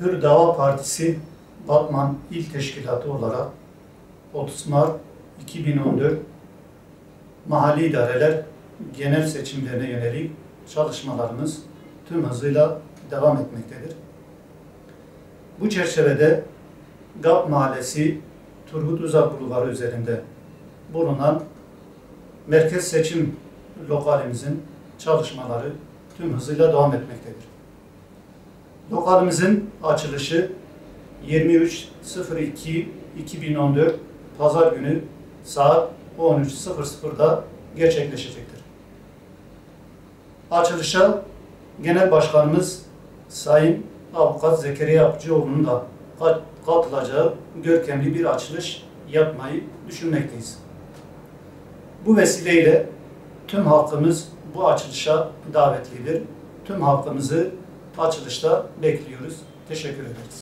Hür Dava Partisi Batman İl Teşkilatı olarak 30 Mart 2014 mahalli idareler genel seçimlerine yönelik çalışmalarımız tüm hızıyla devam etmektedir. Bu çerçevede GAP Mahallesi Turgut Uzak Bulvarı üzerinde bulunan merkez seçim lokalimizin çalışmaları tüm hızıyla devam etmektedir. Lokalimizin açılışı 23.02.2014 Pazar günü saat 13.00'da gerçekleşecektir. Açılışa Genel Başkanımız Sayın Avukat Zekeriya Akçıoğlu'nun da katılacağı görkemli bir açılış yapmayı düşünmekteyiz. Bu vesileyle tüm halkımız bu açılışa davetlidir. Tüm halkımızı açılışta bekliyoruz. Teşekkür ederiz.